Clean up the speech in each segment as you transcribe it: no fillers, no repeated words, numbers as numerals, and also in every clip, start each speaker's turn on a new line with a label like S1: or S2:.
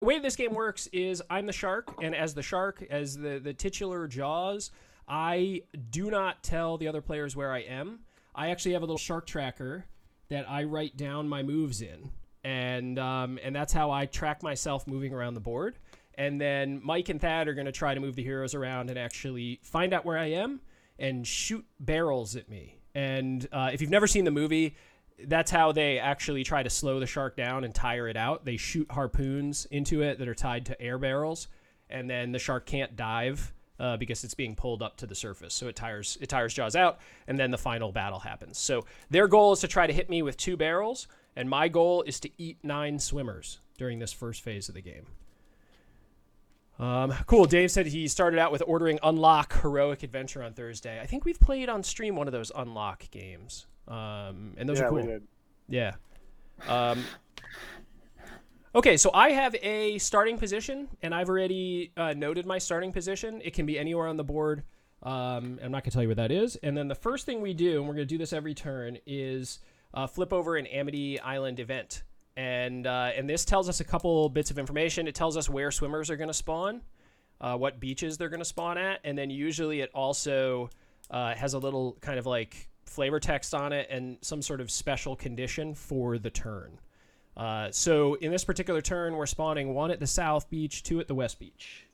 S1: the way this game works is I'm the shark, and as the shark, as the titular Jaws, I do not tell the other players where I am. I actually have a little shark tracker that I write down my moves in, and that's how I track myself moving around the board. And then Mike and Thad are going to try to move the heroes around and actually find out where I am and shoot barrels at me. And if you've never seen the movie, that's how they actually try to slow the shark down and tire it out. They shoot harpoons into it that are tied to air barrels, and then the shark can't dive because it's being pulled up to the surface. So it tires Jaws out, and then the final battle happens. So their goal is to try to hit me with 2 barrels, and my goal is to eat 9 swimmers during this first phase of the game. Cool. Dave said he started out with ordering Unlock Heroic Adventure on Thursday. I think we've played on stream one of those Unlock games. And those are cool. We did. Yeah. Okay, so I have a starting position, and I've already noted my starting position. It can be anywhere on the board. I'm not going to tell you where that is. And then the first thing we do, and we're going to do this every turn, is flip over an Amity Island event. And this tells us a couple bits of information. It tells us where swimmers are going to spawn, what beaches they're going to spawn at, and then usually it also has a little kind of like flavor text on it and some sort of special condition for the turn. So in this particular turn, we're spawning 1 at the south beach, 2 at the west beach.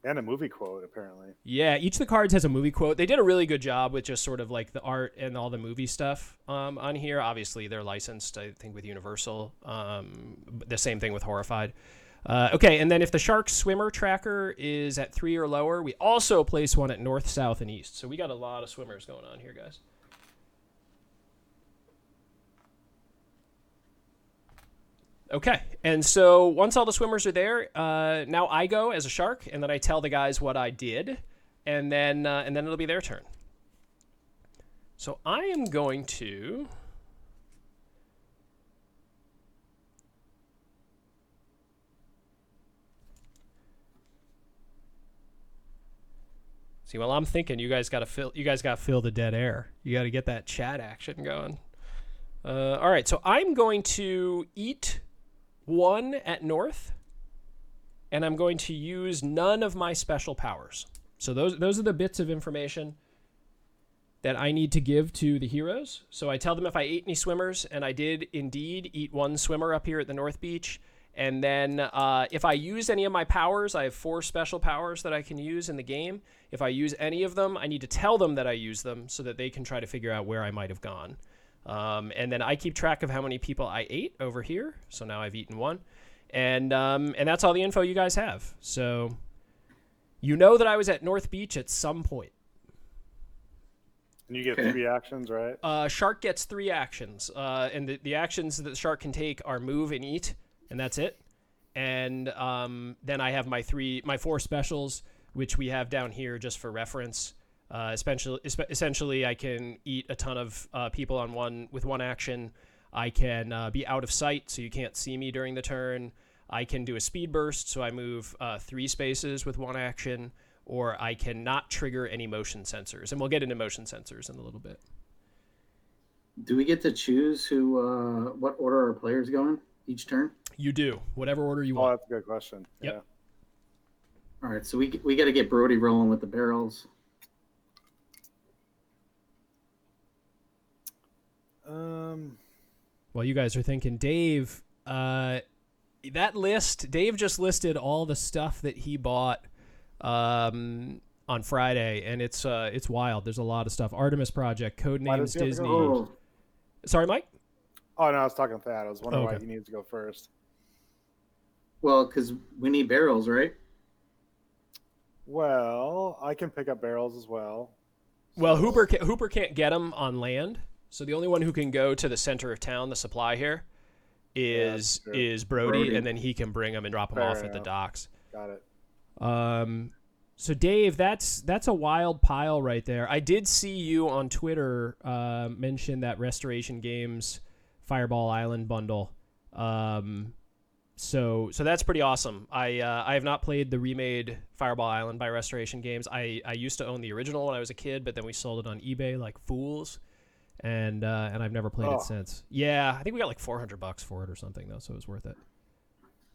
S2: And a movie quote, apparently.
S1: Yeah, each of the cards has a movie quote. They did a really good job with just sort of like the art and all the movie stuff on here. Obviously, they're licensed, I think, with Universal. The same thing with Horrified. Okay, and then if the shark swimmer tracker is at 3 or lower, we also place 1 at north, south, and east. So we got a lot of swimmers going on here, guys. Okay, and so once all the swimmers are there, now I go as a shark, and then I tell the guys what I did, and then it'll be their turn. So I am going to see. Well, I'm thinking you guys got to fill the dead air. You got to get that chat action going. All right, so I'm going to eat 1 at north, and I'm going to use none of my special powers. So those are the bits of information that I need to give to the heroes. So I tell them if I ate any swimmers, and I did indeed eat 1 swimmer up here at the North Beach. And then if I use any of my powers, I have 4 special powers that I can use in the game. If I use any of them, I need to tell them that I use them so that they can try to figure out where I might have gone. And then I keep track of how many people I ate over here. So now I've eaten 1. And that's all the info you guys have. So you know that I was at North Beach at some point.
S2: And you get 3 actions, right?
S1: Shark gets 3 actions. And the actions that the shark can take are move and eat, and that's it. And then I have my 4 specials, which we have down here just for reference. Essentially, I can eat a ton of people with one action. I can be out of sight, so you can't see me during the turn. I can do a speed burst, so I move 3 spaces with 1 action, or I cannot trigger any motion sensors. And we'll get into motion sensors in a little bit.
S3: Do we get to choose what order our players go in each turn?
S1: You do, whatever order you want.
S2: Oh, that's a good question.
S1: Yep.
S2: Yeah.
S3: All right, so we got to get Brody rolling with the barrels.
S1: Well, you guys are thinking, Dave, that list, Dave just listed all the stuff that he bought on Friday, and it's wild. There's a lot of stuff. Artemis Project, Codenames Disney.
S3: Oh.
S1: Sorry, Mike?
S2: Oh, no, I was talking to Thad. I was wondering
S1: Okay.
S2: why he needs to go first.
S3: Well, because we need barrels, right?
S2: Well, I can pick up barrels as well.
S1: Well, Hooper can't get them on land, so the only one who can go to the center of town, the supply here, is Brody, and then he can bring them and drop them off at the docks.
S2: Got it.
S1: So Dave, that's a wild pile right there. I did see you on Twitter mention that Restoration Games Fireball Island bundle. So that's pretty awesome. I have not played the remade Fireball Island by Restoration Games. I used to own the original when I was a kid, but then we sold it on eBay like fools. and I've never played
S2: Oh.
S1: it since. Yeah, I think we got like $400 for it or something though, so it was worth it.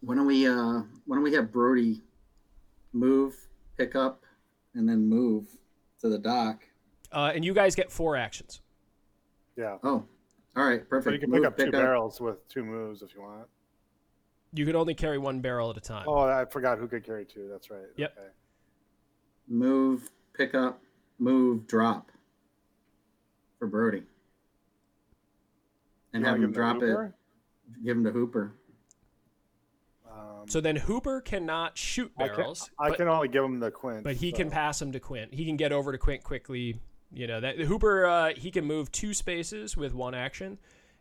S3: Why don't we have Brody move, pick up, and then move to the dock?
S1: And you guys get 4 actions.
S2: Yeah.
S3: Oh, all right, perfect.
S2: But you can
S3: Move,
S2: pick up 2 barrels with 2 moves if you want.
S1: You can only carry 1 barrel at a time.
S2: Oh, I forgot who could carry 2. That's right.
S1: Yep.
S2: Okay.
S3: Move, pick up, move, drop for Brody. And
S2: You
S3: have
S2: wanna
S3: him
S2: give the
S3: drop it.
S2: Hooper?
S3: Give him to Hooper.
S1: So then Hooper cannot shoot barrels.
S2: I can only give him the quince.
S1: But he can pass them to Quint. He can get over to Quint quickly. You know, that Hooper, he can move 2 spaces with 1 action.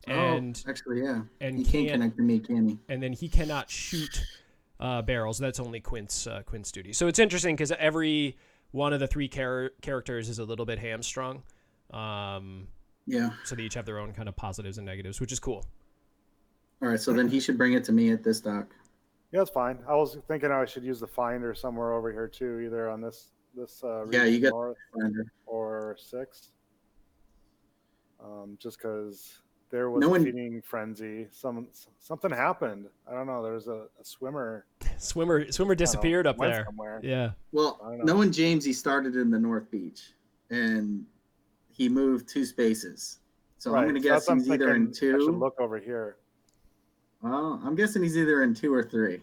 S1: And
S3: actually, yeah.
S1: and
S3: he can't connect to me, can he?
S1: And then he cannot shoot barrels. That's only Quint's duty. So it's interesting because every one of the 3 characters is a little bit hamstrung.
S3: Yeah.
S1: So they each have their own kind of positives and negatives, which is cool.
S3: All right, so then he should bring it to me at this dock.
S2: Yeah, that's fine. I was thinking I should use the finder somewhere over here too, either on this
S3: Yeah, you got
S2: north
S3: the finder.
S2: or 6. Just because there was a feeding frenzy. Something happened. I don't know. There's a swimmer.
S1: Swimmer disappeared up
S2: went
S1: there.
S2: somewhere.
S1: Yeah.
S3: Well, knowing James, he started in the North Beach, and he moved 2 spaces. So I'm going to guess he's either in 2.
S2: I should look over here.
S3: Well, I'm guessing he's either in 2 or 3.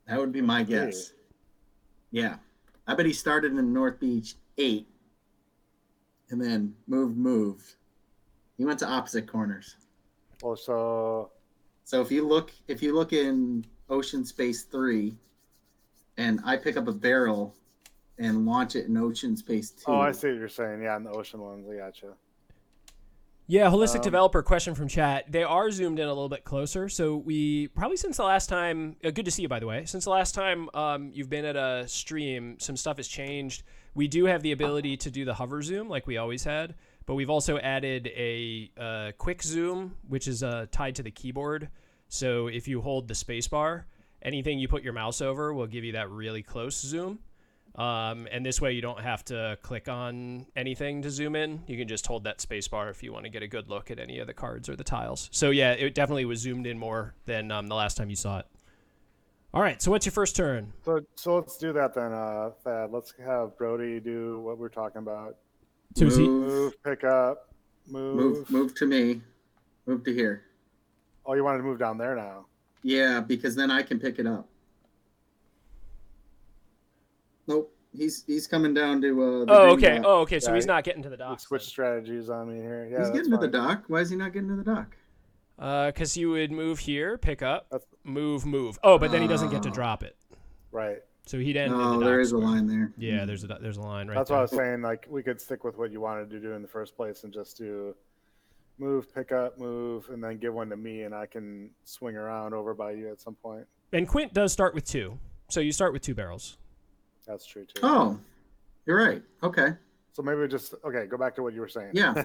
S3: That would be my guess. Yeah. I bet he started in North Beach 8 and then moved. He went to opposite corners.
S2: Well, so
S3: if you look in Ocean Space 3 and I pick up a barrel and launch it in Ocean Space 2.
S2: Oh, I see what you're saying. Yeah, in the ocean ones, I gotcha.
S1: Yeah, holistic developer question from chat. They are zoomed in a little bit closer. So we probably since the last time, good to see you by the way. Since the last time you've been at a stream, some stuff has changed. We do have the ability to do the hover zoom like we always had, but we've also added a quick zoom, which is tied to the keyboard. So if you hold the space bar, anything you put your mouse over will give you that really close zoom. And this way you don't have to click on anything to zoom in. You can just hold that space bar if you want to get a good look at any of the cards or the tiles. So yeah, it definitely was zoomed in more than the last time you saw it. All right, so what's your first turn?
S2: So let's do that then, Thad. Let's have Brody do what we're talking about.
S1: So
S2: move, pick up, move
S3: to me, move to here.
S2: Oh, you wanted to move down there now?
S3: Yeah, because then I can pick it up. Nope, he's coming down to.
S1: Okay. So he's not getting to the dock.
S2: Switch strategies on me here. Yeah,
S3: he's getting to the dock. Why is he not getting to the dock?
S1: Because you would move here, pick up, move. Oh, but then he doesn't get to drop it.
S2: Right.
S1: So he'd end.
S3: Oh, there is a line there.
S1: Yeah, there's a line right.
S2: That's
S1: there.
S2: what I was saying. Like we could stick with what you wanted to do in the first place and just do move, pick up, move, and then give one to me, and I can swing around over by you at some point.
S1: And Quint does start with 2, so you start with 2 barrels.
S2: That's true too.
S3: Oh, you're right. Okay.
S2: So maybe go back to what you were saying.
S3: Yeah.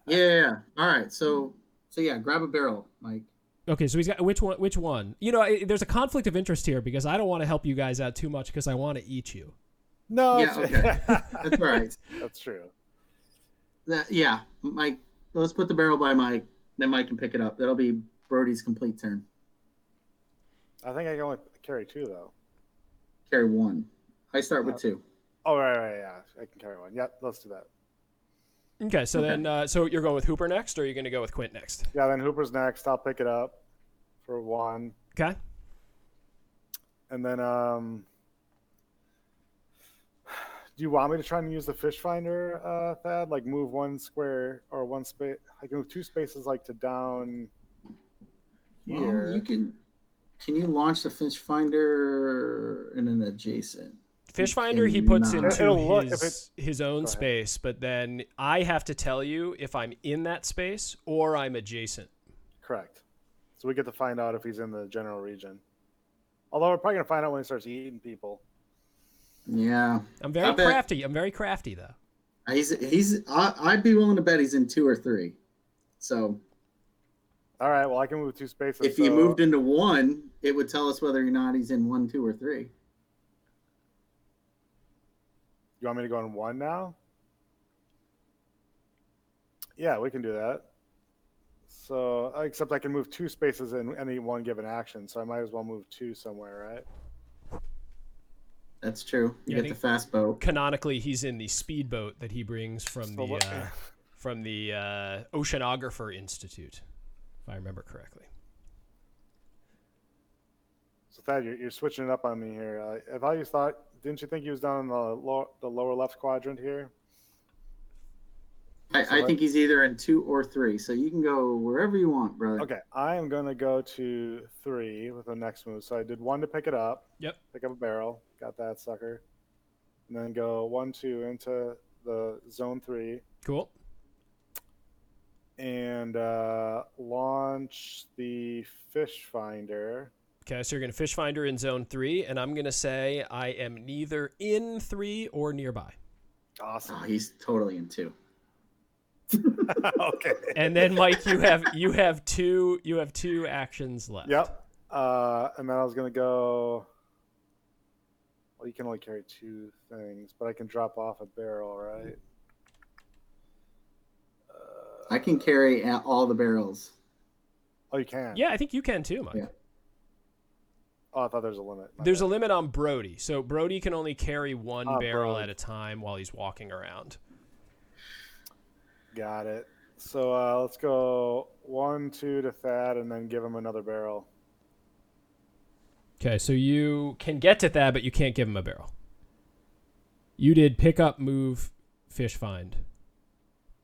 S3: Yeah. All right. So yeah, grab a barrel, Mike.
S1: Okay, so he's got which one? You know, there's a conflict of interest here because I don't want to help you guys out too much because I want to eat you.
S2: No.
S3: Yeah. Okay. That's right.
S2: That's true.
S3: Yeah, Mike. Let's put the barrel by Mike. Then Mike can pick it up. That'll be Brody's complete turn.
S2: I think I can only carry 2 though.
S3: Carry 1. I start with 2.
S2: Oh, right, yeah. I can carry 1. Yep, let's do that.
S1: Okay, so then, so you're going with Hooper next, or are you going to go with Quint next?
S2: Yeah, then Hooper's next. I'll pick it up for 1.
S1: Okay.
S2: And then, do you want me to try and use the fish finder, Thad? Like move 1 square or 1 space? I can move 2 spaces, like to down here.
S3: Well, you can. Can you launch the fish finder in an adjacent?
S1: Fish finder he puts into his own
S2: Go
S1: space, but then I have to tell you if I'm in that space or I'm adjacent.
S2: Correct. So we get to find out if he's in the general region. Although we're probably going to find out when he starts eating people.
S3: Yeah.
S1: I'm very crafty. I'm very crafty, though.
S3: I'd be willing to bet he's in 2 or 3. So.
S2: All right. Well, I can move 2 spaces.
S3: If he moved into 1, it would tell us whether or not he's in 1, 2, or 3.
S2: You want me to go on 1 now? Yeah, we can do that. So, except I can move 2 spaces in any one given action, so I might as well move 2 somewhere, right?
S3: That's true. You
S1: Yeah,
S3: get the fast boat.
S1: Canonically, he's in the speedboat that he brings from
S2: So
S1: the Oceanographer Institute, if I remember correctly.
S2: So Thad, you're switching it up on me here. I thought you thought, didn't you think he was down in the lower left quadrant here?
S3: I think he's either in 2 or 3, so you can go wherever you want, brother.
S2: Okay, I am going to go to 3 with the next move. So I did 1 to pick it up.
S1: Yep.
S2: Pick up a barrel. Got that sucker. And then go 1, 2 into the zone 3.
S1: Cool.
S2: And launch the fish finder.
S1: Okay, so you're going to fish finder in zone 3, and I'm going to say I am neither in 3 or nearby.
S2: Awesome.
S3: Oh, he's totally in 2.
S2: Okay.
S1: And then Mike, you have two actions left.
S2: Yep. And then I was gonna go. Well, you can only carry 2 things, but I can drop off a barrel, right?
S3: I can carry all the barrels.
S2: Oh, you can.
S1: Yeah, I think you can too, Mike.
S3: Yeah.
S2: Oh, I thought there was a limit.
S1: There's a limit on Brody. So Brody can only carry 1 barrel
S2: Brody.
S1: at a time while he's walking around.
S2: Got it. So let's go 1, 2 to Thad, and then give him another barrel.
S1: Okay, so you can get to that, but you can't give him a barrel. You did pick up, move, fish find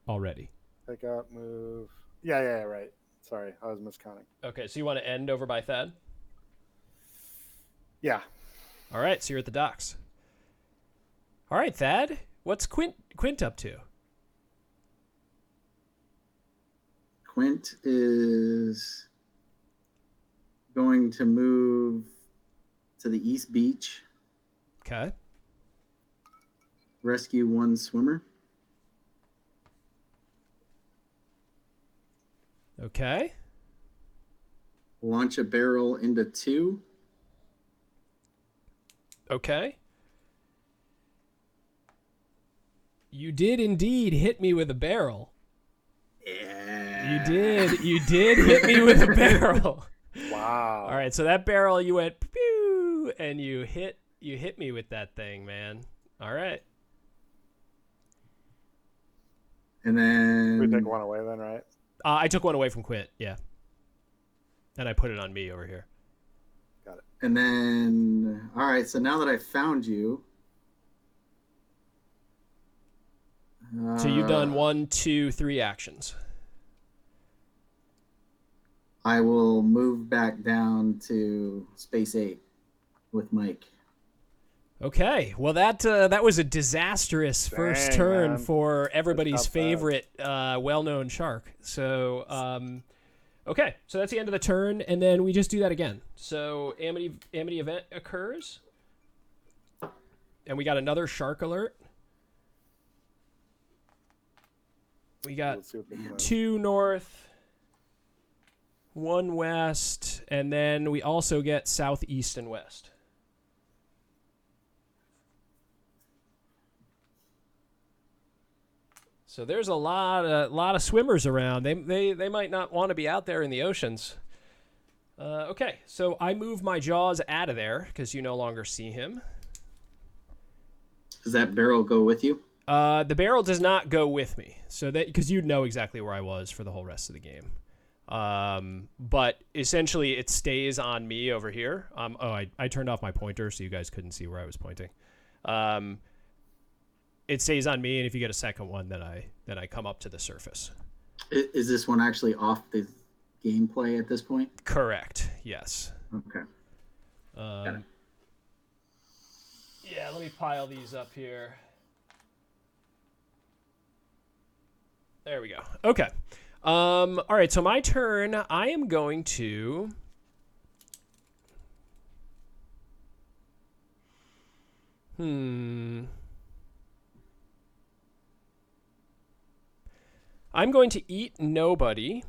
S1: already.
S2: Pick up, move. Yeah, right. Sorry, I was miscounting.
S1: Okay, so you want to end over by Thad?
S2: Yeah.
S1: All right, so you're at the docks. All right, Thad, what's Quint up to?
S3: Quint is going to move to the East Beach,
S1: Okay.
S3: rescue 1 swimmer.
S1: Okay.
S3: Launch a barrel into 2.
S1: Okay. You did indeed hit me with a barrel.
S3: Yeah.
S1: You did hit me with a barrel.
S2: Wow.
S1: All right, so that barrel you went pew, and you hit me with that thing, man. All right.
S3: And then
S2: We take 1 away then, right?
S1: I took 1 away from Quint, yeah. And I put it on me over here.
S2: Got it.
S3: And then, all right, so now that I've found you.
S1: So you've done 1, 2, 3 actions.
S3: I will move back down to Space 8 with Mike.
S1: Okay, well that was a disastrous first
S2: Dang,
S1: turn
S2: man.
S1: for everybody's
S2: That's not
S1: favorite well-known shark. So, okay, so that's the end of the turn, and then we just do that again. So Amity event occurs, and we got another shark alert. We got
S2: Let's see what they can
S1: 2 north, 1 west, and then we also get southeast and west. So there's a lot of swimmers around. They might not want to be out there in the oceans. Okay, so I move my jaws out of there because you no longer see him.
S3: Does that barrel go with you?
S1: The barrel does not go with me, so that because you know exactly where I was for the whole rest of the game. But essentially, it stays on me over here. I turned off my pointer so you guys couldn't see where I was pointing. It stays on me, and if you get a second one, then I come up to the surface.
S3: Is this one actually off the gameplay at this point?
S1: Correct. Yes.
S3: Okay.
S1: Yeah. Let me pile these up here. There we go. Okay. All right. So my turn. I am going to. I'm going to eat nobody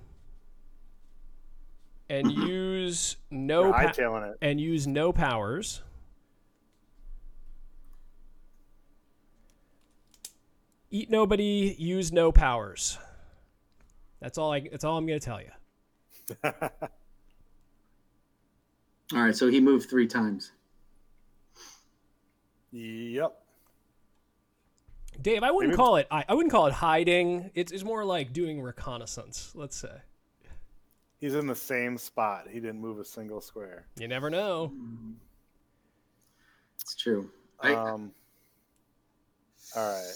S1: and use no
S2: hightailing it.
S1: and use no powers. Eat nobody, use no powers. That's all I'm going to tell you.
S3: All right, so he moved 3 times.
S2: Yep.
S1: Dave, I wouldn't
S2: Maybe-
S1: call it hiding. It's more like doing reconnaissance, let's say.
S2: He's in the same spot. He didn't move a single square.
S1: You never know.
S3: It's true.
S2: All right.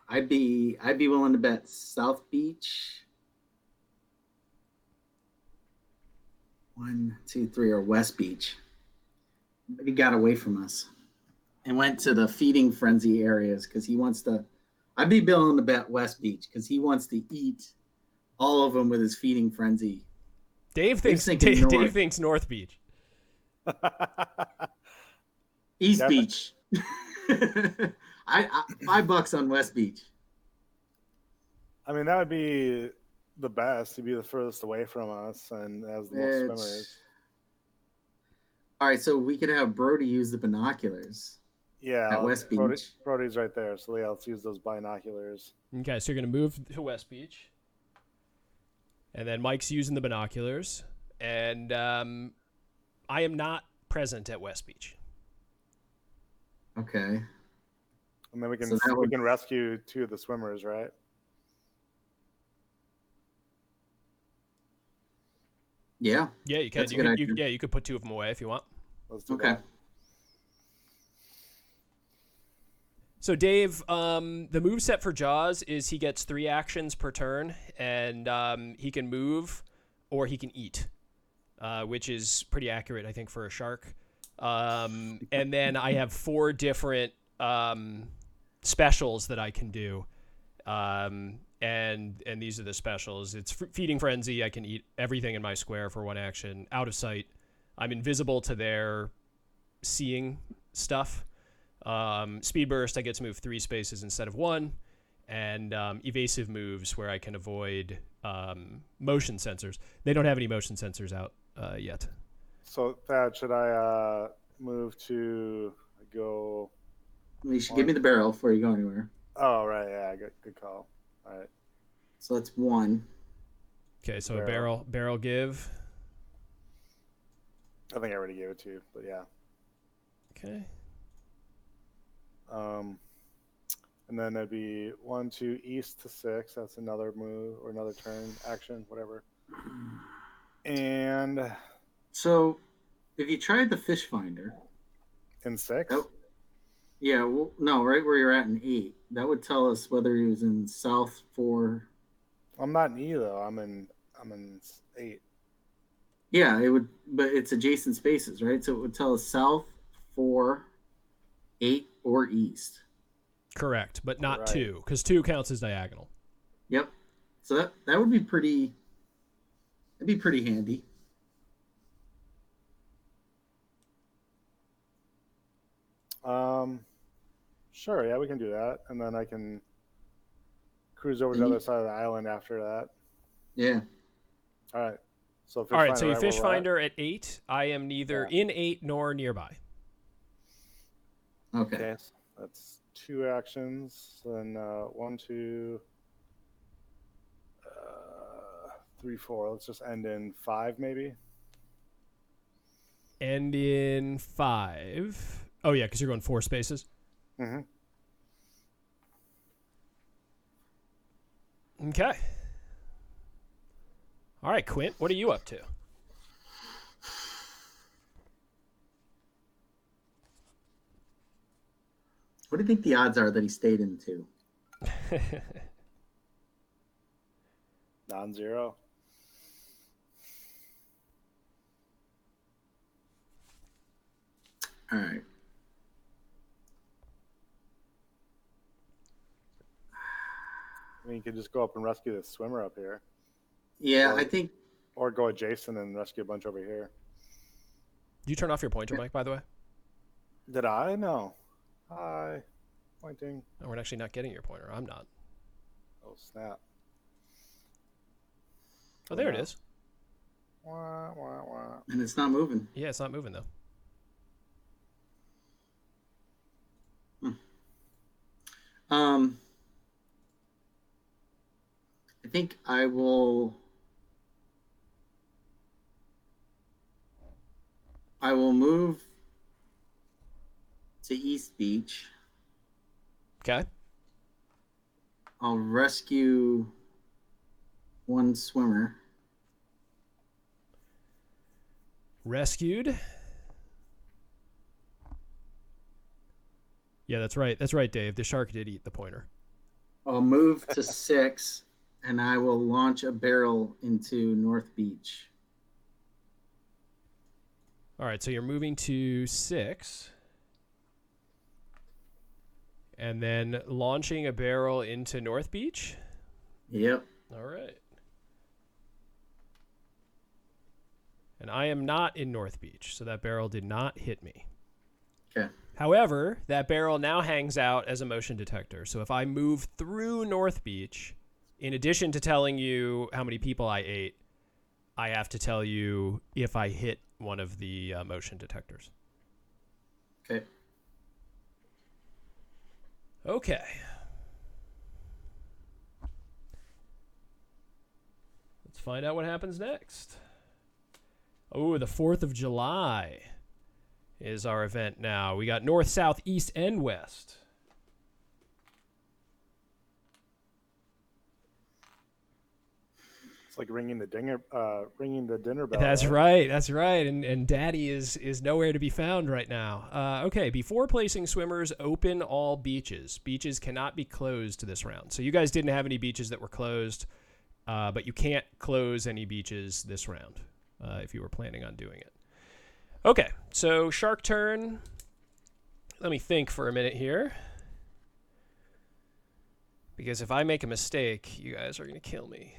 S3: I'd be willing to bet South Beach. 1, 2, 3, or West Beach. He got away from us and went to the feeding frenzy areas because he wants to. I'd be willing to bet West Beach because he wants to eat all of them with his feeding frenzy.
S1: Dave thinks North Beach.
S3: East
S2: Yeah,
S3: Beach. I $5 on West Beach.
S2: I mean, that would be the best. He'd be the furthest away from us and has the most swimmers.
S3: All right, so we could have Brody use the binoculars.
S2: Yeah,
S3: At West Beach.
S2: Brody's right there, so yeah, let's use those binoculars.
S1: Okay, so you're going to move to West Beach. And then Mike's using the binoculars. And I am not present at West Beach.
S3: Okay.
S2: And then we can
S3: So
S2: we can rescue 2 of the swimmers, right?
S3: Yeah.
S1: Yeah, you can.
S3: That's a good idea.
S1: You could put 2 of them away if you want.
S2: Let's do
S3: Okay.
S2: that.
S1: So Dave, the move set for Jaws is he gets 3 actions per turn, and he can move or he can eat, which is pretty accurate, I think, for a shark. And then I have 4 different specials that I can do, and these are the specials. It's feeding frenzy. I can eat everything in my square for 1 action. Out of sight. I'm invisible to their seeing stuff. Speed burst, I get to move 3 spaces instead of 1, and evasive moves where I can avoid motion sensors. They don't have any motion sensors out yet.
S2: So, Thad, should I move to go?
S3: You should give me the barrel before you go anywhere.
S2: Oh, right, yeah, good call. All right.
S3: So that's 1.
S1: Okay, so a barrel give.
S2: I think I already gave it to you, but yeah.
S1: Okay.
S2: And then that'd be 1, 2, east to 6. That's another move or another turn, action, whatever. And
S3: So if you tried the fish finder.
S2: in 6?
S3: Oh, yeah, well, no, right where you're at in 8. That would tell us whether he was in South 4.
S2: I'm not in E though. I'm in 8.
S3: Yeah, it would, but it's adjacent spaces, right? So it would tell us South 4, 8, or East.
S1: Correct, but not
S2: Right.
S1: 2, because 2 counts as diagonal.
S3: Yep. So that would be pretty. That'd be pretty handy.
S2: Sure, yeah, we can do that, and then I can cruise over to the other side of the island after that.
S3: Yeah.
S2: All right. So fish
S1: All right,
S2: finder,
S1: so you
S2: right
S1: fish
S2: where we're at?
S1: finder at 8. I am neither in 8 nor nearby.
S3: Okay.
S2: Okay, so that's 2 actions. Then 1, 2, 3, 4. Let's just end in 5, maybe.
S1: And in 5. Oh, yeah, because you're going 4 spaces.
S2: Mm-hmm.
S1: Okay. All right, Quint, what are you up to?
S3: What do you think the odds are that he stayed in 2?
S2: Non-zero.
S3: All right.
S2: I mean, you could just go up and rescue the swimmer up here,
S3: Yeah,
S2: Or-
S3: I think.
S2: or go adjacent and rescue a bunch over here.
S1: Did you turn off your pointer, Mike, by the way?
S2: Did I? No. Hi. Pointing.
S1: No, we're actually not getting your pointer. I'm not.
S2: Oh, snap.
S1: Oh, there it
S2: no.
S1: is.
S2: Wah, wah, wah.
S3: And it's not moving.
S1: Yeah, it's not moving, though.
S3: I think I will move to East Beach.
S1: Okay.
S3: I'll rescue one swimmer.
S1: Rescued. Yeah, that's right. That's right, Dave. The shark did eat the pointer.
S3: I'll move to 6, and I will launch a barrel into North Beach.
S1: All right, so you're moving to 6. And then launching a barrel into North Beach?
S3: Yep.
S1: All right. And I am not in North Beach, so that barrel did not hit me.
S3: Okay.
S1: However, that barrel now hangs out as a motion detector. So if I move through North Beach, in addition to telling you how many people I ate, I have to tell you if I hit one of the motion detectors.
S3: Okay.
S1: Okay. Let's find out what happens next. Oh, the 4th of July is our event now. We got north, south, east, and west.
S2: It's like ringing the dinner bell.
S1: That's right. That's right. And Daddy is nowhere to be found right now. Okay, before placing swimmers, open all beaches. Beaches cannot be closed this round. So you guys didn't have any beaches that were closed, but you can't close any beaches this round if you were planning on doing it. Okay, so shark turn. Let me think for a minute here. Because if I make a mistake, you guys are going to kill me.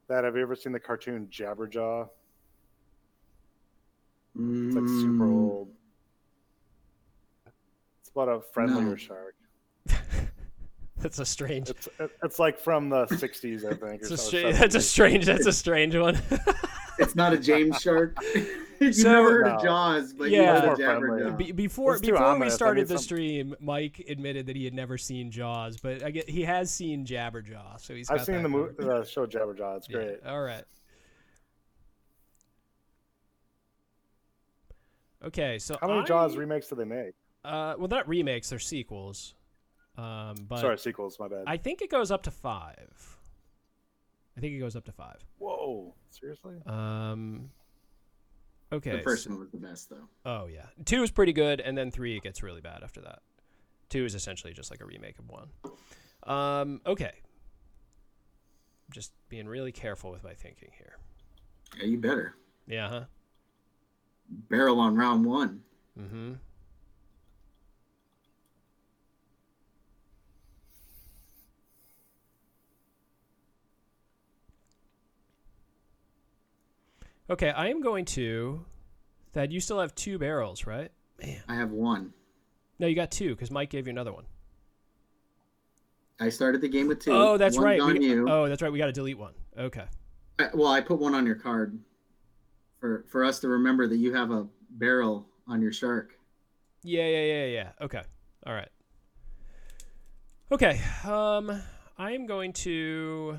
S2: That, have you ever seen the cartoon Jabberjaw? It's like super old. It's about a friendlier shark.
S1: That's a strange.
S2: It's like from the 60s, I think.
S1: That's a strange one.
S3: It's not a James shark. You
S1: So-
S3: never heard
S2: No.
S3: of Jaws, but
S1: Yeah.
S3: you
S2: It's
S3: heard
S2: more
S3: of
S2: friendly.
S3: Jabberjaw.
S1: Before
S2: It's too
S1: we
S2: ominous. I
S1: started
S2: need
S1: the
S2: some-
S1: stream, Mike admitted that he had never seen Jaws, but he has seen Jabberjaw, so he's.
S2: I've
S1: got
S2: seen
S1: that covered.
S2: the show Jabberjaw. It's
S1: Yeah,
S2: great.
S1: all right. Okay, so
S2: How many Jaws remakes do they make?
S1: well, not remakes; they're sequels. But
S2: Sorry, sequels. My bad.
S1: I think it goes up to 5.
S2: Whoa, seriously?
S1: Okay.
S3: The first one was the best, though.
S1: Oh yeah, 2 is pretty good, and then 3 gets really bad after that. 2 is essentially just like a remake of 1. Okay. I'm just being really careful with my thinking here.
S3: Yeah, you better.
S1: Yeah, huh?
S3: Barrel on round 1.
S1: Mm-hmm. Okay, I am going to... Thad, you still have 2 barrels, right? Man.
S3: I have 1.
S1: No, you got 2, because Mike gave you another one.
S3: I started the game with 2.
S1: Oh, that's
S3: One's
S1: right.
S3: on you.
S1: Oh, that's right. We got to delete 1. Okay.
S3: I put 1 on your card for us to remember that you have a barrel on your shark.
S1: Yeah. Okay. All right. Okay. I am going to...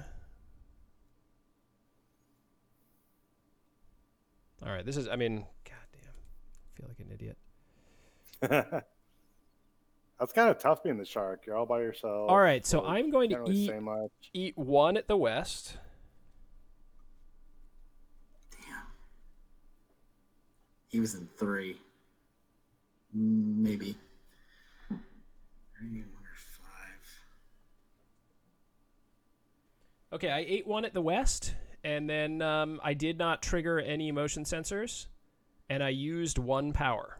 S1: All right. This is, goddamn. I feel like an idiot.
S2: That's kind of tough being the shark. You're all by yourself.
S1: All right. So I'm going to
S2: Can't really say much.
S1: eat 1 at the west.
S3: Damn. He was in 3. Maybe. 3, 1, or 5.
S1: Okay. I ate 1 at the west, and then I did not trigger any motion sensors, and I used 1 power.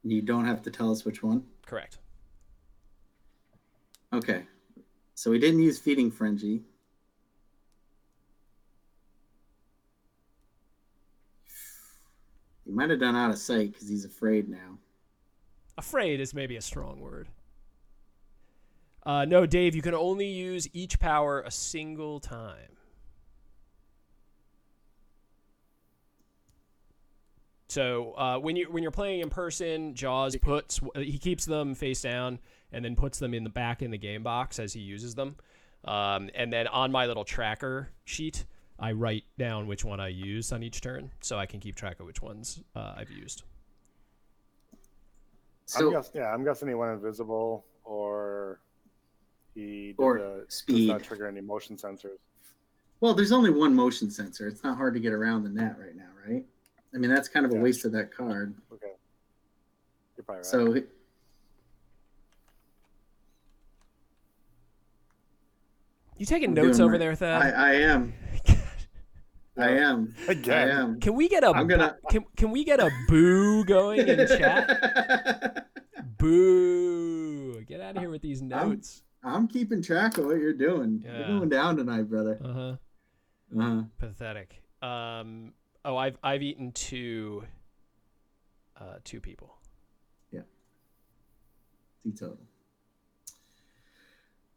S3: You don't have to tell us which one?
S1: Correct.
S3: Okay. So we didn't use feeding frenzy. He might have done out of sight because he's afraid now.
S1: Afraid is maybe a strong word. No, Dave, you can only use each power a single time. So when you're playing in person, Jaws he keeps them face down and then puts them in the back in the game box as he uses them. And then on my little tracker sheet, I write down which one I use on each turn, so I can keep track of which ones I've used.
S2: So I'm guessing he went invisible, or he
S3: speed.
S2: does not trigger any motion sensors.
S3: Well, there's only one motion sensor. It's not hard to get around the net right now, right? I mean, that's kind of a waste of that card.
S2: Okay. You're probably right.
S3: So
S1: you taking notes over there, Thad?
S3: I am. I am.
S2: Again.
S3: I am.
S1: Can we get a can we get a boo going in chat? Boo! Get out of here with these notes.
S3: I'm keeping track of what you're doing. Yeah. You're going down tonight, brother.
S1: Pathetic. I've eaten two people.
S3: Yeah. 2 total.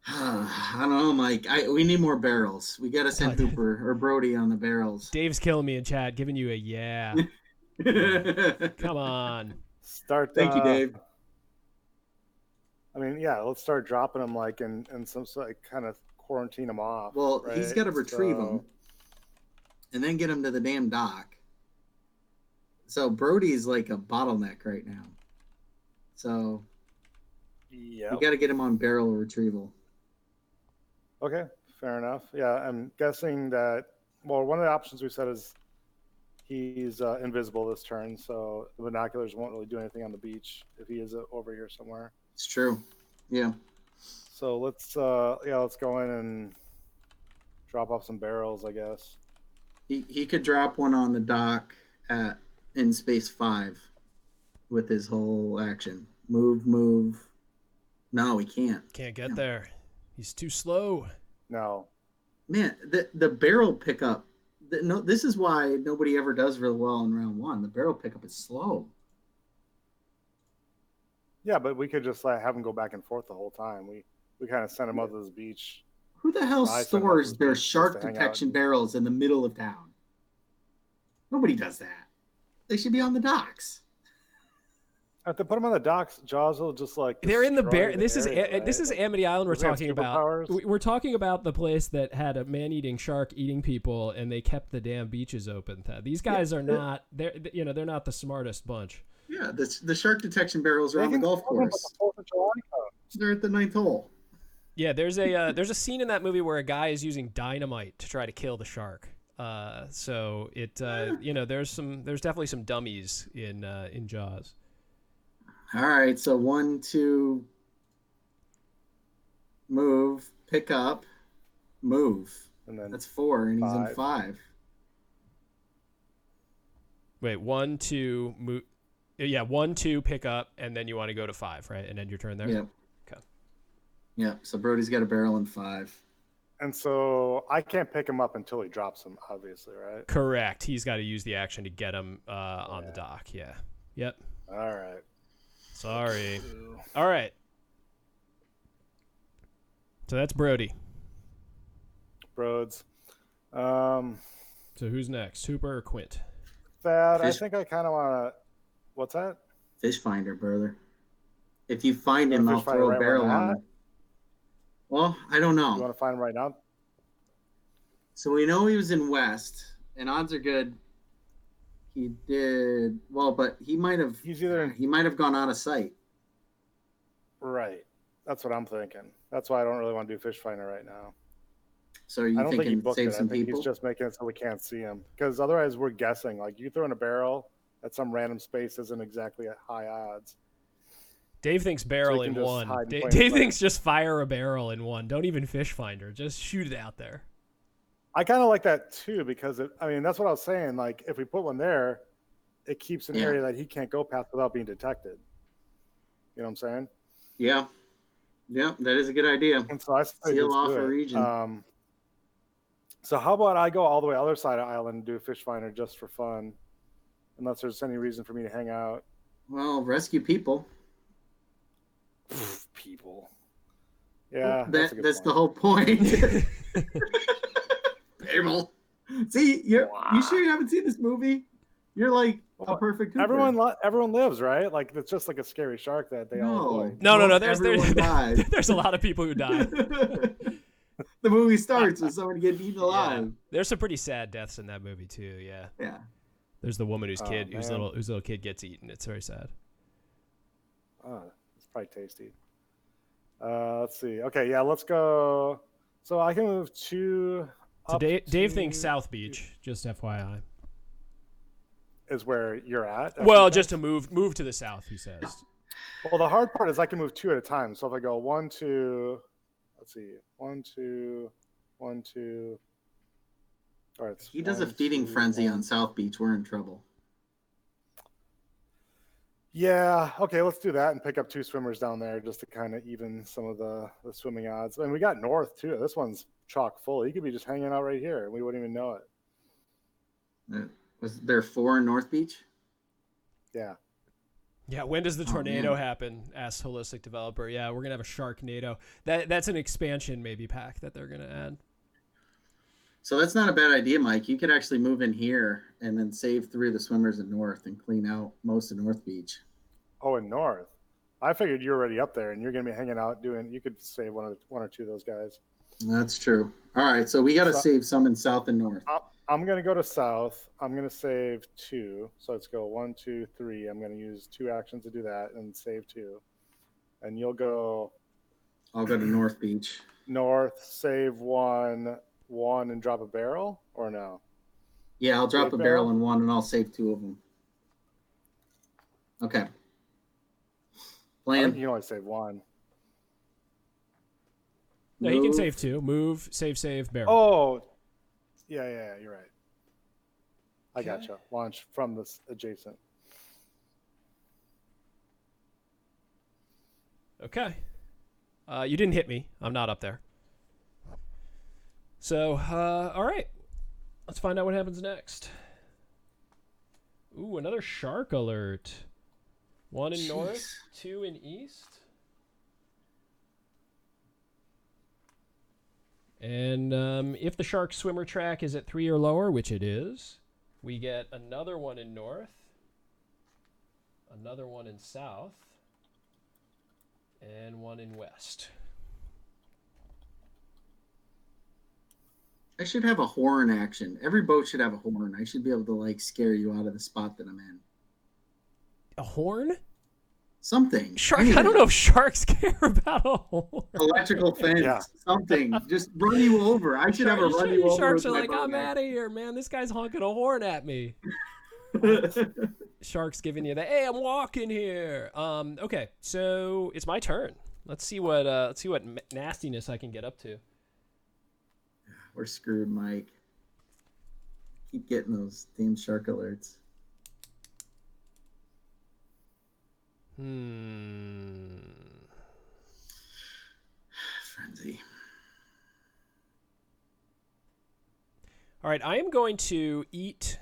S3: I don't know, Mike. We need more barrels. We got to send Hooper or Brody on the barrels.
S1: Dave's killing me in chat, giving you a yeah. Come on.
S3: Thank you, Dave.
S2: I mean, yeah, let's start dropping them and some kind of quarantine them off.
S3: Well,
S2: right?
S3: He's got to retrieve them and then get them to the damn dock. So Brody's like a bottleneck right now. So we got to get him on barrel retrieval.
S2: Okay, fair enough. Yeah, I'm guessing that. Well, one of the options we said is he's invisible this turn, so the binoculars won't really do anything on the beach if he is over here somewhere.
S3: It's true. Yeah.
S2: So let's go in and drop off some barrels, I guess.
S3: He could drop one on the dock in space 5 with his whole action. Move. No, he can't.
S1: Can't get there. He's too slow.
S2: No.
S3: Man, the barrel pickup. This is why nobody ever does real well in round 1. The barrel pickup is slow.
S2: Yeah, but we could just have him go back and forth the whole time. We kind of sent him up to this beach.
S3: Who the hell stores their shark detection barrels in the middle of town? Nobody does that. They should be on the docks.
S2: If they put them on the docks, Jaws will just
S1: they're in the bear.
S2: area,
S1: This is Amity Island. We're talking about.
S2: Superpowers?
S1: We're talking about the place that had a man-eating shark eating people, and they kept the damn beaches open. These guys are not. They're not the smartest bunch.
S3: Yeah, the shark detection barrels are on the golf course. They're at the 9th hole.
S1: Yeah, there's a scene in that movie where a guy is using dynamite to try to kill the shark. So it there's definitely some dummies in Jaws.
S3: All right, so 1, 2, move, pick up, move. And then that's 4, and 5. He's in 5.
S1: Wait, 1, 2, move. Yeah, 1, 2, pick up, and then you want to go to 5, right? And end your turn there?
S3: Yep.
S1: Okay.
S3: Yeah, so Brody's got a barrel in 5.
S2: And so I can't pick him up until he drops him, obviously, right?
S1: Correct. He's got to use the action to get him on the dock. Yeah. Yep.
S2: All right.
S1: Sorry. All right. So that's Brody.
S2: Broads.
S1: So who's next? Hooper or Quint?
S2: Thad, I think I kind of want to... What's that?
S3: Fish finder, brother. If you find him, I'll throw a barrel on him. Well, I don't know.
S2: You want to find him right now?
S3: So we know he was in West, and odds are good. He did well, but he might have. He might have gone out of sight.
S2: Right. That's what I'm thinking. That's why I don't really want to do fish finder right now.
S3: So are you thinking save some people?
S2: He's just making it so we can't see him, because otherwise we're guessing. Like, you throw in a barrel at some random space isn't exactly at high odds.
S1: Dave thinks barrel in 1. Dave thinks just fire a barrel in 1. Don't even fish finder. Just shoot it out there.
S2: I kind of like that too, because that's what I was saying. Like, if we put one there, it keeps an area that he can't go past without being detected. You know what I'm saying?
S3: Yeah. Yeah, that is a good idea.
S2: And so I
S3: seal off a region.
S2: So how about I go all the way other side of the island and do fish finder just for fun, unless there's any reason for me to hang out.
S3: Well, rescue people.
S2: People. Yeah,
S3: that's the whole point. People. See, you sure you haven't seen this movie? You're like A perfect Hooper.
S2: Everyone lives, right? Like it's just like a scary shark that they all avoid.
S1: No.
S3: There's
S1: a lot of people who die.
S3: The movie starts with someone getting eaten alive.
S1: Yeah. There's some pretty sad deaths in that movie too. Yeah.
S3: Yeah.
S1: There's the woman whose little kid gets eaten. It's very sad.
S2: Oh, it's probably tasty. Let's see. Okay, yeah, let's go. So I can move 2.
S1: So Dave thinks South Beach. Just FYI.
S2: Is where you're at.
S1: Well, just to move to the south, he says.
S2: Well, the hard part is I can move 2 at a time. So if I go 1, 2, let's see, 1, 2, 1, 2. All right.
S3: He does a feeding frenzy on South Beach. We're in trouble.
S2: Yeah. Okay. Let's do that and pick up 2 swimmers down there just to kind of even some of the swimming odds. And we got north too. This one's chock full. He could be just hanging out right here and we wouldn't even know it.
S3: Was there 4 in North Beach?
S2: Yeah.
S1: Yeah, when does the tornado happen? Asked Holistic Developer. Yeah, we're gonna have a Sharknado. That's an expansion maybe pack that they're gonna add.
S3: So that's not a bad idea, Mike. You could actually move in here and then save 3 of the swimmers in North and clean out most of North Beach.
S2: Oh, in North. I figured you're already up there and you're gonna be hanging out doing. You could save one or two of those guys.
S3: That's true. All right, so we got to save some in South and North.
S2: I'm going to go to South. I'm going to save 2. So let's go 1, 2, 3. I'm going to use 2 actions to do that and save 2. And you'll go.
S3: I'll go to North Beach.
S2: North, save 1, and drop a barrel, or no?
S3: Yeah, I'll drop a barrel in 1 and I'll save 2 of them. Okay. Plan.
S2: You can only save 1.
S1: No, he can save 2. Move, save, barrel.
S2: Oh, yeah, you're right. I gotcha. Launch from this adjacent.
S1: Okay. You didn't hit me. I'm not up there. So, all right. Let's find out what happens next. Ooh, another shark alert. 1 in north, 2 in east. And if the shark swimmer track is at 3 or lower, which it is, we get another 1 in north, another 1 in south, and 1 in west.
S3: I should have a horn action. Every boat should have a horn. I should be able to like scare you out of the spot that I'm in.
S1: A horn?
S3: Something.
S1: Shark. Anyway. I don't know if sharks care about a horn.
S3: Electrical fence. Something. Just run you over. I should have a run you over.
S1: Sharks are like, I'm out of here, man. This guy's honking a horn at me. Sharks giving you the, hey, I'm walking here. Okay, so it's my turn. Let's see what nastiness I can get up to.
S3: We're screwed, Mike. Keep getting those damn shark alerts. Frenzy.
S1: All right, I am going to eat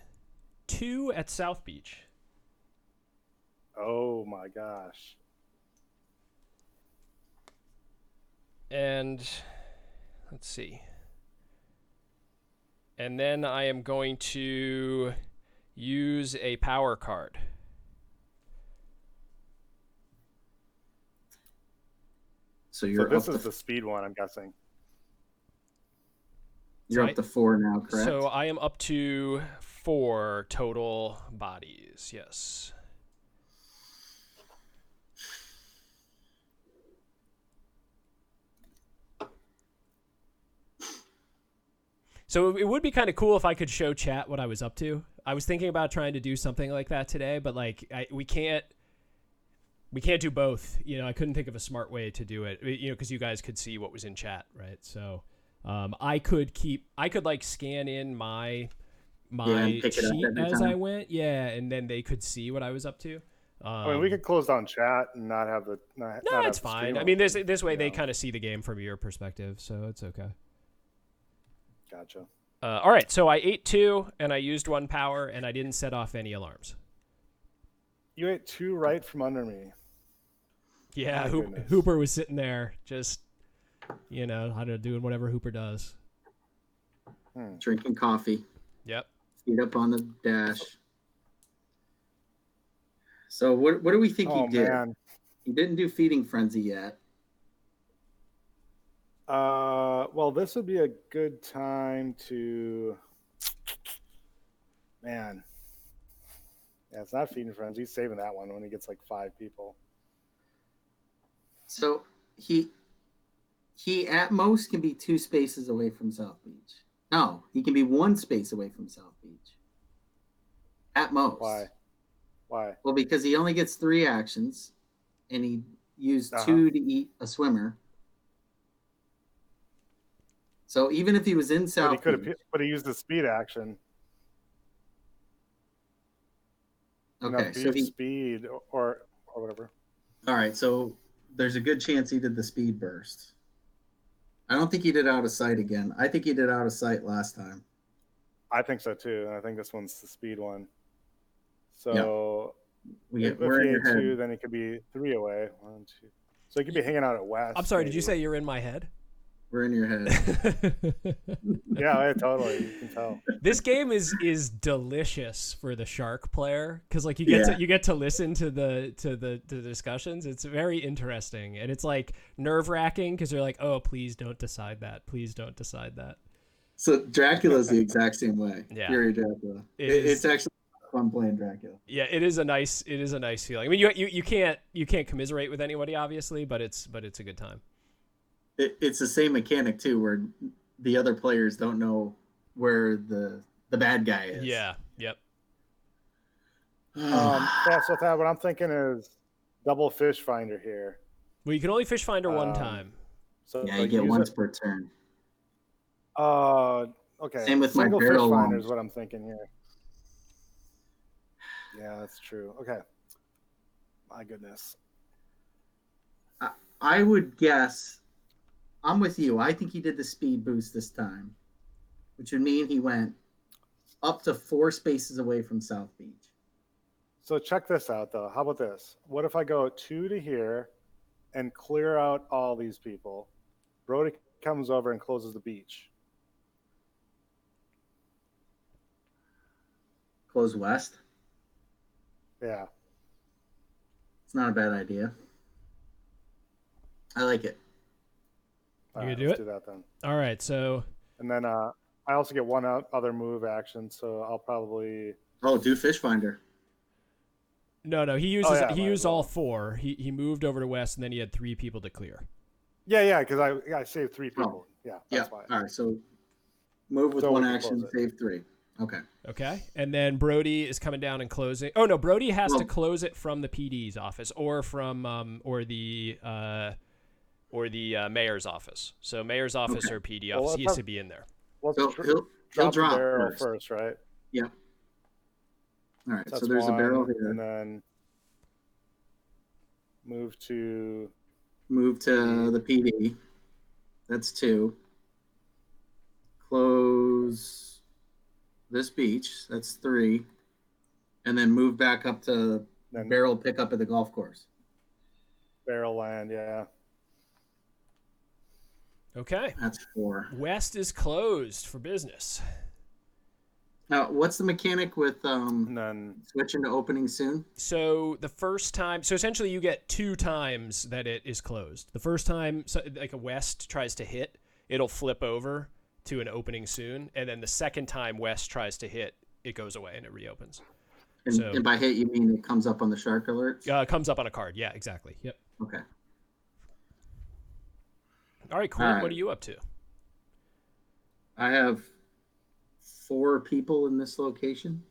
S1: 2 at South Beach.
S2: Oh my gosh.
S1: And let's see. And then I am going to use a power card.
S3: So you're
S2: this is the speed one, I'm guessing.
S3: You're up to 4 now, correct?
S1: So I am up to 4 total bodies, yes. So it would be kind of cool if I could show chat what I was up to. I was thinking about trying to do something like that today, but like we can't do both. You know, I couldn't think of a smart way to do it. You know, because you guys could see what was in chat, right? So I could like scan in my sheet as I went, and then they could see what I was up to.
S2: I mean, we could close down chat and not have the. No,
S1: it's fine. I mean, this way they kind of see the game from your perspective, so it's okay.
S2: Gotcha.
S1: All right, so I ate 2, and I used 1 power, and I didn't set off any alarms.
S2: You ate 2 right from under me.
S1: Yeah, Hooper was sitting there just, you know, doing whatever Hooper does.
S3: Drinking coffee.
S1: Yep.
S3: Feet up on the dash. So what do we think
S2: Oh
S3: he did?
S2: man.
S3: He didn't do feeding frenzy yet.
S2: Well, this would be a good time to. Man. Yeah, it's not feeding friends. He's saving that one when he gets like 5 people.
S3: So he at most can be 2 spaces away from South Beach. No, he can be 1 space away from South Beach. At most.
S2: Why?
S3: Well, because he only gets 3 actions, and he used 2 to eat a swimmer. So even if he was in South Beach,
S2: but he used the speed action.
S3: okay, so he
S2: speed or whatever.
S3: All right, so there's a good chance he did the speed burst. I don't think he did out of sight again. I think he did out of sight last time.
S2: I think so too. And I think this one's the speed one. So
S3: yep.
S2: if he ate 2, then he could be 3 away. 1, 2. So he could be hanging out at West.
S1: I'm sorry, maybe. Did you say you're in my head?
S3: We're in your head.
S2: Yeah, totally. You can tell.
S1: This game is delicious for the shark player because like you get to listen to the discussions. It's very interesting, and it's like nerve-wracking because you're like, oh, please don't decide that. Please don't decide that.
S3: So Dracula's the exact same way.
S1: Yeah.
S3: Fury Dracula. It's actually fun playing Dracula.
S1: Yeah, it is a nice feeling. I mean, you can't commiserate with anybody obviously, but it's a good time.
S3: It's the same mechanic too, where the other players don't know where the bad guy is.
S1: Yeah. Yep.
S2: So Thad, what I'm thinking is double fish finder here.
S1: Well, you can only fish finder one time.
S2: So
S3: yeah, you get once per turn.
S2: Okay.
S3: Same with
S2: Single
S3: my barrel
S2: fish finder is what I'm thinking here. Yeah, that's true. Okay. My goodness.
S3: I would guess. I'm with you. I think he did the speed boost this time, which would mean he went up to 4 spaces away from South Beach.
S2: So check this out, though. How about this? What if I go 2 to here and clear out all these people? Brody comes over and closes the beach.
S3: Close west?
S2: Yeah.
S3: It's not a bad idea. I like it.
S1: You gonna do it?
S2: Do that then.
S1: All right, so.
S2: And then I also get one other move action, so I'll probably.
S3: Oh, do fish finder.
S1: No. He used all 4. He moved over to west, and then he had 3 people to clear.
S2: Yeah, because I saved 3 people.
S3: Oh.
S2: Yeah, that's fine.
S3: All right, so move with 1 action, save 3. Okay,
S1: and then Brody is coming down and closing. Oh no, Brody has to close it from the PD's office or from or the mayor's office. So mayor's office or PD office, he has to be in there.
S2: Well,
S3: so he'll drop
S2: the barrel first, right?
S3: Yeah. All right, so there's a barrel here.
S2: And then move to
S3: the PD. That's 2. Close this beach. That's 3. And then move back up to barrel pickup at the golf course.
S2: Barrel land, yeah.
S1: Okay.
S3: That's 4.
S1: West is closed for business.
S3: Now, what's the mechanic with
S2: None.
S3: switching to opening soon?
S1: So the first time, so essentially you get 2 times that it is closed. The first time, like a West tries to hit, it'll flip over to an opening soon, and then the second time West tries to hit, it goes away and it reopens.
S3: And by hit, you mean it comes up on the shark alert?
S1: It comes up on a card. Yeah, exactly. Yep.
S3: Okay.
S1: All right, cool. All right. What are you up to?
S3: I have 4 people in this location.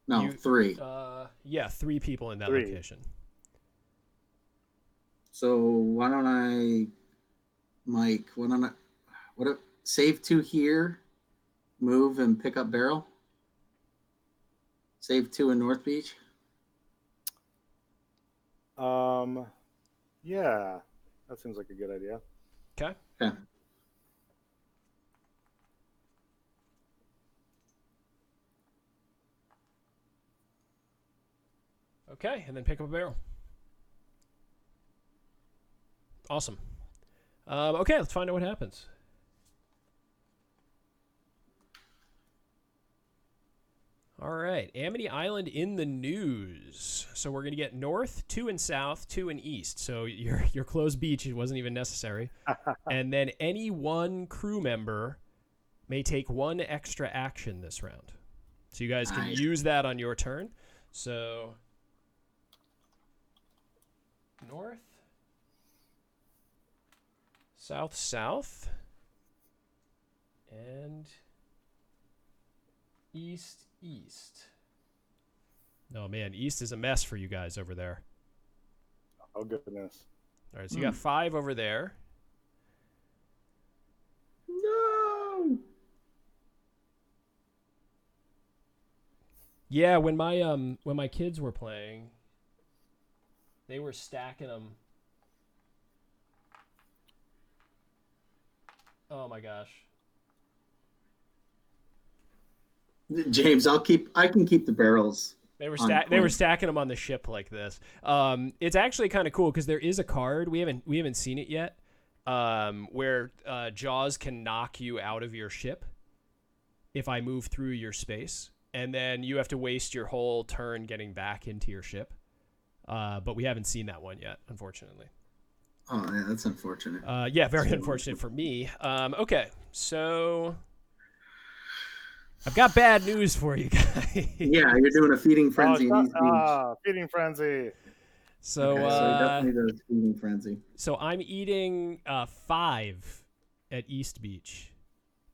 S3: No, 3.
S1: Yeah, 3 people in that location.
S3: So why don't I, Mike? Save 2 here, move and pick up barrel. Save 2 in North Beach.
S2: Yeah, that seems like a good idea.
S1: Okay.
S3: Yeah.
S1: Okay, and then pick up a barrel. Awesome. Okay, let's find out what happens. All right, Amity Island in the news. So we're gonna get north, 2 and south, 2 and east. So your closed beach, it wasn't even necessary. And then any one crew member may take 1 extra action this round. So you guys can use that on your turn. So north, south, south, and east, east. Oh man, east is a mess for you guys over there.
S2: Oh goodness.
S1: All right, so you got 5 over there.
S3: No.
S1: Yeah, when my kids were playing, they were stacking them. Oh my gosh.
S3: James, I can keep the barrels.
S1: They were stacking them on the ship like this. It's actually kind of cool because there is a card we haven't seen it yet, where Jaws can knock you out of your ship if I move through your space, and then you have to waste your whole turn getting back into your ship. But we haven't seen that one yet, unfortunately.
S3: Oh, yeah, that's unfortunate.
S1: Yeah, very unfortunate for me. Okay, so I've got bad news for you guys.
S3: Yeah, you're doing a feeding frenzy in East Beach.
S2: Feeding frenzy.
S1: So,
S3: okay, so he definitely does feeding frenzy.
S1: So I'm eating 5 at East Beach,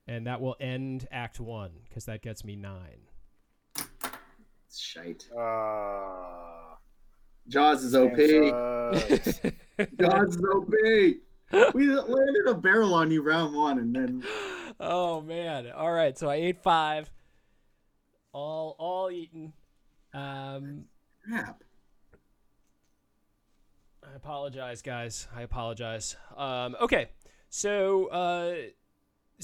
S1: and that will end Act 1 because that gets me 9.
S3: It's shite.
S2: Uh,
S3: Jaws is OP. Jaws is OP. We landed a barrel on you round 1, and then.
S1: Oh man! All right, so I ate 5, all eaten.
S3: Crap.
S1: I apologize, guys. I apologize. Okay, so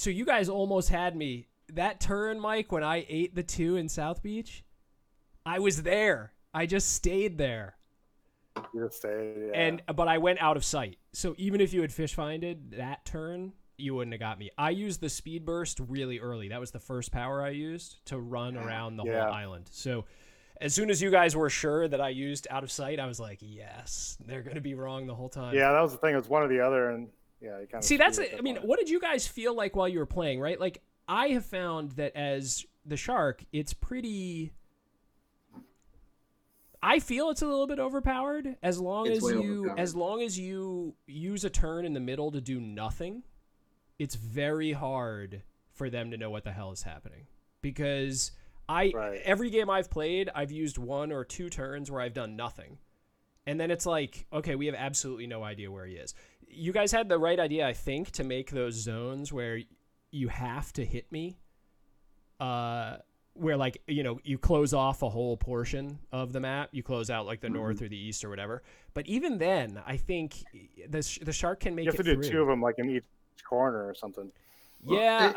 S1: you guys almost had me that turn, Mike. When I ate the 2 in South Beach, I was there. I just stayed there.
S2: You just stayed, yeah.
S1: But I went out of sight. So even if you had fish finded that turn, you wouldn't have got me. I used the speed burst really early. That was the first power I used to run around the whole island. So as soon as you guys were sure that I used out of sight, I was like, yes, they're going to be wrong the whole time.
S2: Yeah, that was the thing. It was one or the other. And yeah, you kind of
S1: see, that's it. I mean, what did you guys feel like while you were playing, right? Like, I have found that as the shark, it's pretty... I feel it's a little bit overpowered as long as you use a turn in the middle to do nothing. It's very hard for them to know what the hell is happening because every game I've played, I've used 1 or 2 turns where I've done nothing. And then it's like, okay, we have absolutely no idea where he is. You guys had the right idea, I think, to make those zones where you have to hit me. Where, like, you know, you close off a whole portion of the map. You close out, like, the north or the east or whatever. But even then, I think the shark can make it through.
S2: You have to do 2 of them, like, in each corner or something.
S1: Yeah.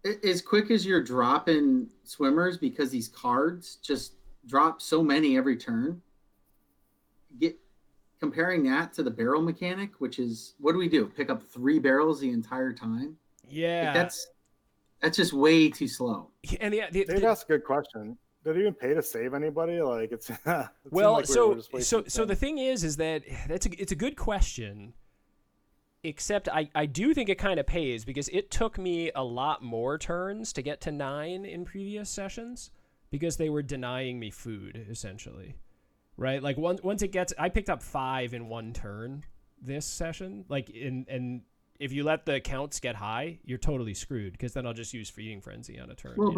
S3: Well, as quick as you're dropping swimmers, because these cards just drop so many every turn, comparing that to the barrel mechanic, which is, what do we do? Pick up 3 barrels the entire time?
S1: Yeah.
S3: Like, that's just way too slow.
S1: And
S2: that's a good question. Did it even pay to save anybody? Like it's
S1: well, like so the thing is that it's a good question. Except I do think it kind of pays because it took me a lot more turns to get to 9 in previous sessions because they were denying me food essentially, right? Like once it gets, I picked up 5 in 1 turn this session, like and if you let the counts get high, you're totally screwed because then I'll just use Feeding Frenzy on a turn.
S3: Well,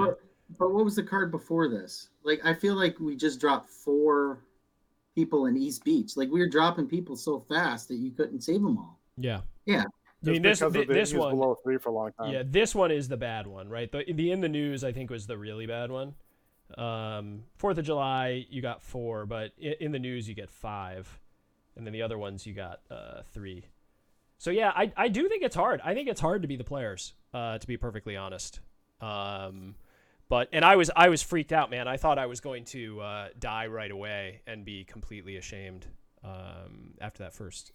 S3: but what was the card before this? Like, I feel like we just dropped 4 people in East Beach. Like, we were dropping people so fast that you couldn't save them all.
S1: Yeah.
S3: Yeah.
S1: I mean, this one
S2: below 3 for a long time.
S1: Yeah, this one is the bad one, right? The in the news, I think, was the really bad one. 4th of July, you got 4, but in the news, you get 5. And then the other ones, you got 3. So yeah, I do think it's hard. I think it's hard to be the players, to be perfectly honest. But I was freaked out, man. I thought I was going to die right away and be completely ashamed after that first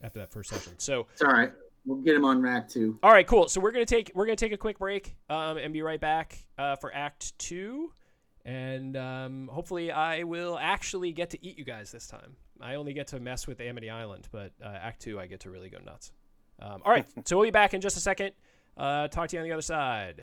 S1: session. So
S3: it's all right. We'll get him on rack 2.
S1: All right, cool. So we're gonna take a quick break and be right back for Act 2. And hopefully I will actually get to eat you guys this time. I only get to mess with Amity Island, but Act 2 I get to really go nuts. All right, so we'll be back in just a second. Talk to you on the other side.